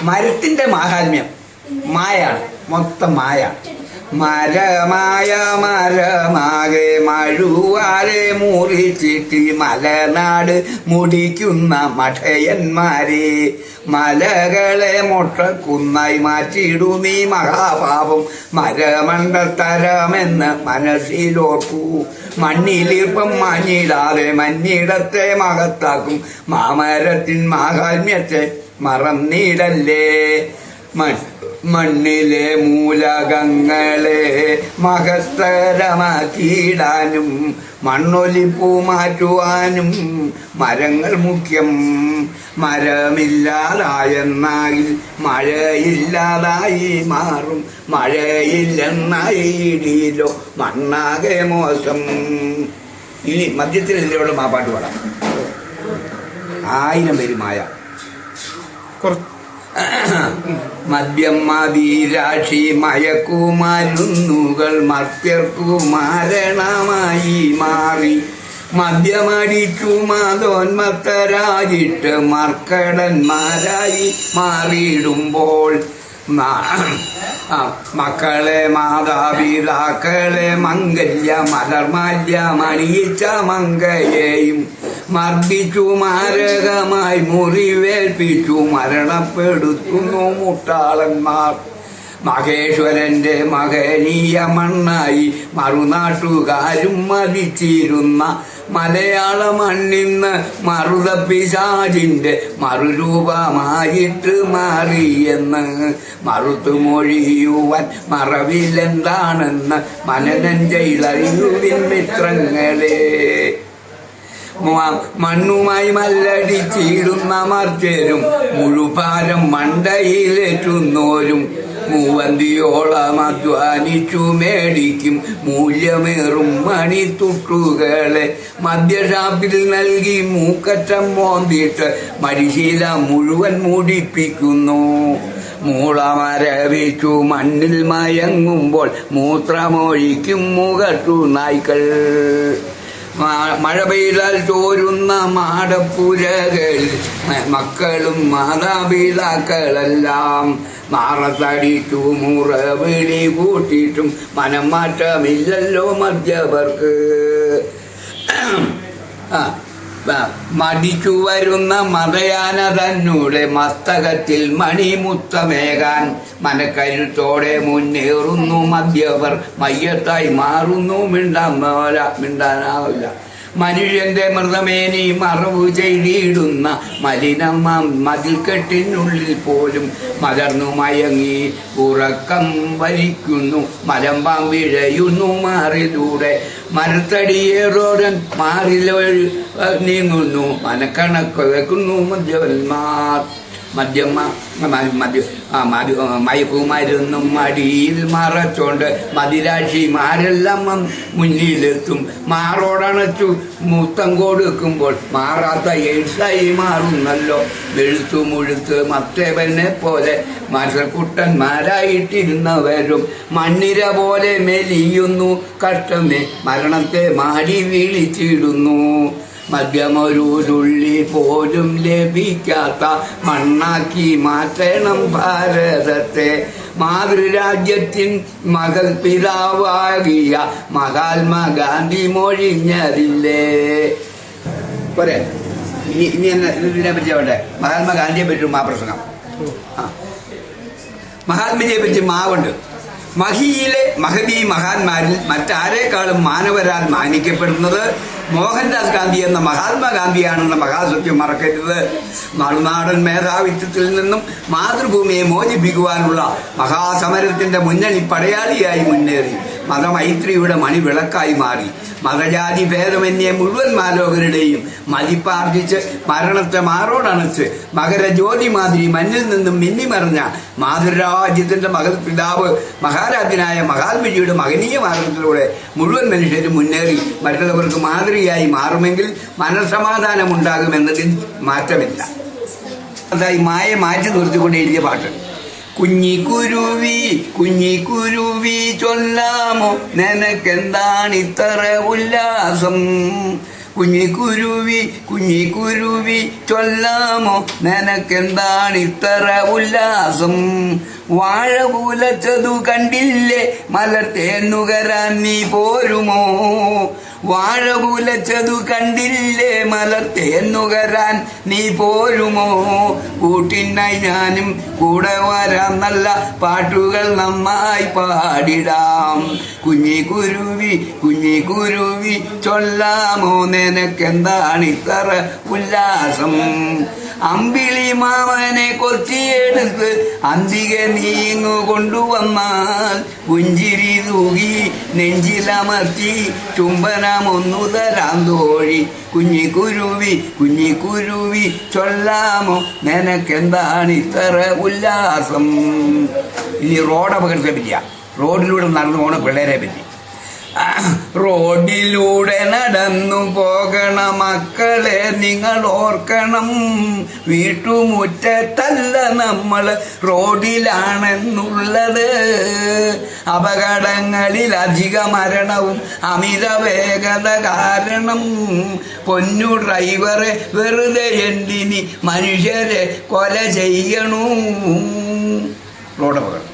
മരത്തിന്റെ മാഹാത്മ്യം മായാണ്, മൊത്തം മായാണ്. മരമാകെ മഴുവാരെ മുറിച്ചിട്ട് മലനാട് മുടിക്കുന്ന മഠയന്മാരെ, മലകളെ മൊട്ടക്കുന്നായി മാറ്റിയിടുന്നീ മഹാപാപം മരമണ്ടത്തരമെന്ന് മനസ്സിലോർക്കൂ. മണ്ണിലിപ്പം മഞ്ഞിടാതെ മഞ്ഞിടത്തെ മഹത്താക്കും മാമരത്തിൻ മാഹാത്മ്യത്തെ മറന്നിടല്ലേ. മണ്ണിലെ മൂലകങ്ങളെ മഹത്തരമാക്കിയിടാനും മണ്ണൊലിപ്പൂ മാറ്റുവാനും മരങ്ങൾ മുഖ്യം. മരമില്ലാതായെന്നാൽ മഴയില്ലാതായി മാറും, മഴയില്ലെന്നായിടിയില്ലോ മണ്ണാകെ മോശം. ഇനി മദ്യത്തിനെതിരെയുള്ള മാപ്പാട്ട് പാടാം. 1000 പേര് മായ. മദ്യം മതിരാക്ഷി മയക്കുമരുന്നുകൾ മർത്യർക്കു മാരണമായി മാറി. മദ്യമടിച്ചു മതോന്മത്തരായിട്ട് മർക്കടന്മാരായി മാറിയിടുമ്പോൾ മക്കളെ മാതാപിതാക്കളെ മംഗല്യ മലർമാല്യ മണിയിച്ച മങ്കയെയും മർദ്ദിച്ചു മാരകമായി മുറിവേൽപ്പിച്ചു മരണപ്പെടുത്തുന്നു മുട്ടാളന്മാർ. മഹേശ്വരന്റെ മഹനീയ മണ്ണായി മറുനാട്ടുകാരും മതിച്ചിരുന്ന മലയാള മണ്ണിന്ന് മറുതപ്പിശാചിന്റെ മറുരൂപമായിട്ട് മാറിയെന്ന് മറുത്തു മൊഴിയുവാൻ മറവിലെന്താണെന്ന് മനനം ചെയ്തറിയുവിൻ മിത്രങ്ങളെ. മണ്ണുമായി മല്ലടിച്ചിടുന്ന മർത്യരും മുഴുഭാരം മണ്ടയിലേറ്റുന്നോരും മൂവന്തിയോളം അധ്വാനിച്ചു മേടിക്കും മൂല്യമേറും മണിത്തുട്ടുകളെ മദ്യഷാപ്പിൽ നൽകി മൂക്കറ്റം മോന്തിട്ട് മരിശീല മുഴുവൻ മൂടിപ്പിക്കുന്നു. മൂളമരവിച്ചു മണ്ണിൽ മയങ്ങുമ്പോൾ മൂത്രമൊഴിക്കും മുഖട്ടു നായ്ക്കൾ. മഴ പെയ്താൽ ചോരുന്ന മാടപ്പുരകൾ മക്കളും മാതാപിതാക്കളെല്ലാം മാറത്തടിച്ചു മുറവിളി കൂട്ടിയിട്ടും മനം മാറ്റമില്ലല്ലോ മദ്യപർക്ക്. മടിച്ചു വരുന്ന മതയാന തന്നൂടെ മസ്തകത്തിൽ മണിമുത്തമേകാൻ മനക്കരുത്തോടെ മുന്നേറുന്നു മദ്യപർ. മയ്യത്തായി മാറുന്നു മിണ്ടാനാവില്ല. മനുഷ്യന്റെ മൃതമേനി മറവു ചെയ്തിടുന്ന മലിനമ്മ മതിൽക്കെട്ടിനുള്ളിൽ പോലും മലർന്നു മയങ്ങി ഉറക്കം വലിക്കുന്നു. മലമ്പാം വിഴയുന്നു മാറിലൂടെ മരത്തടിയേറോടൻ മാറിൽ നീങ്ങുന്നു. മനക്കണക്ക് വെക്കുന്നു മദ്യപന്മാർ. മയക്കുമരുന്നും മടിയിൽ മറച്ചോണ്ട് മദിരാക്ഷിമാരെല്ലാം മുന്നിലെത്തും. മാറോടണച്ചു മുത്തം കൊടുക്കുമ്പോൾ മാറാത്ത എയ്ഡ്സായി മാറുന്നല്ലോ. വെളുത്തു മുഴുത്ത് മത്തേവനെ പോലെ മത്സരക്കുട്ടന്മാരായിട്ടിരുന്നവരും മണ്ണിര പോലെ മെലിയുന്നു. കഷ്ടമേ മരണത്തെ മാടി വീളിച്ചിടുന്നു. മദ്യമൊരു തുള്ളി പോലും ലഭിക്കാത്ത മണ്ണാക്കി മാറ്റണം ഭാരതത്തെ. മാതൃരാജ്യത്തിൻ മകൾ പിതാവാകിയ മഹാത്മാഗാന്ധി മൊഴിഞ്ഞതില്ലേ. പോരെ, ഇനി ഇതിനെ പറ്റി ആവട്ടെ. മഹാത്മാഗാന്ധിയെ പറ്റും ആ പ്രസംഗം. മഹാത്മജിയെ പറ്റി മാവുണ്ട്. മഹിയിലെ മഹതി മഹാന്മാരിൽ മറ്റാരേക്കാളും മാനവരാൽ മാനിക്കപ്പെടുന്നത് മോഹൻദാസ് ഗാന്ധി എന്ന മഹാത്മാഗാന്ധിയാണെന്ന മഹാസത്യം മറക്കരുത്. മറുനാടൻ മേധാവിത്വത്തിൽ നിന്നും മാതൃഭൂമിയെ മോചിപ്പിക്കുവാനുള്ള മഹാസമരത്തിന്റെ മുന്നണി പടയാളിയായി മുന്നേറി മതമൈത്രിയുടെ മണിവിളക്കായി മാറി. മതജാതി ഭേദമന്യേ മുഴുവൻ മാലോകരുടെയും മതിപ്പാർജിച്ച് മരണത്തെ മാറോടണച്ച് മകരജ്യോതി മാതിരി മഞ്ഞിൽ നിന്നും മിന്നിമറിഞ്ഞ മാതൃരാജ്യത്തിന്റെ മകൾ പിതാവ് മഹാരാജ്യനായ മഹാത്മജിയുടെ മഹനീയ മാർഗത്തിലൂടെ മുഴുവൻ മനുഷ്യരും മുന്നേറി മറ്റുള്ളവർക്ക് മാതൃകയായി മാറുമെങ്കിൽ മനസ്സമാധാനമുണ്ടാകുമെന്നതിൽ മാറ്റമില്ല. അതായി മായ മാറ്റി നിർത്തിക്കൊണ്ട് എഴുതിയ പാട്ട്. കുഞ്ഞിക്കുരുവി ചൊല്ലാമോ നിനക്കെന്താണിത്ര ഉല്ലാസം. കുഞ്ഞിക്കുരുവി കുഞ്ഞിക്കുരുവി ചൊല്ലാമോ നിനക്കെന്താണ് ഇത്ര ഉല്ലാസം? വാഴ പൂലച്ചതു കണ്ടില്ലേ മലർത്തേന്നുകരാൻ നീ പോരുമോ? വാഴ പൂലച്ചതു കണ്ടില്ലേ മലർത്തേന്നുകരാൻ നീ പോരുമോ? കൂട്ടിനായി ഞാനും കൂടെ വരാം, നല്ല പാട്ടുകൾ നന്നായി പാടിടാം. കുഞ്ഞിക്കുരുവി കുഞ്ഞിക്കുരുവി ചൊല്ലാമോ നിനക്കെന്താണ് ഇത്ര ഉല്ലാസം? അമ്പിളി മാമനെ കൊത്തിയെടുത്ത് അന്തികെ നീങ്ങു കൊണ്ടുവന്നാൽ പുഞ്ചിരി തൂകി നെഞ്ചിലമർത്തി ചുംബനമൊന്നു തരാൻ തോഴി. കുഞ്ഞിക്കുരുവി കുഞ്ഞിക്കുരുവി ചൊല്ലാമോ നിനക്കെന്താണ് ഇത്ര ഉല്ലാസം? ഇനി റോഡ് അപകടത്തെ പറ്റിയ, റോഡിലൂടെ നടന്നു പോണ പിള്ളേരെ പറ്റി. റോഡിലൂടെ നടന്നു പോകണ മക്കളെ നിങ്ങൾ ഓർക്കണം, വീട്ടുമുറ്റത്തല്ല നമ്മൾ റോഡിലാണെന്നുള്ളത്. അപകടങ്ങളിൽ അധിക മരണവും അമിത വേഗത കാരണം. പൊന്നു ഡ്രൈവറെ വെറുതെ എന്തിനി മനുഷ്യരെ കൊല ചെയ്യണു? റോഡപകടം.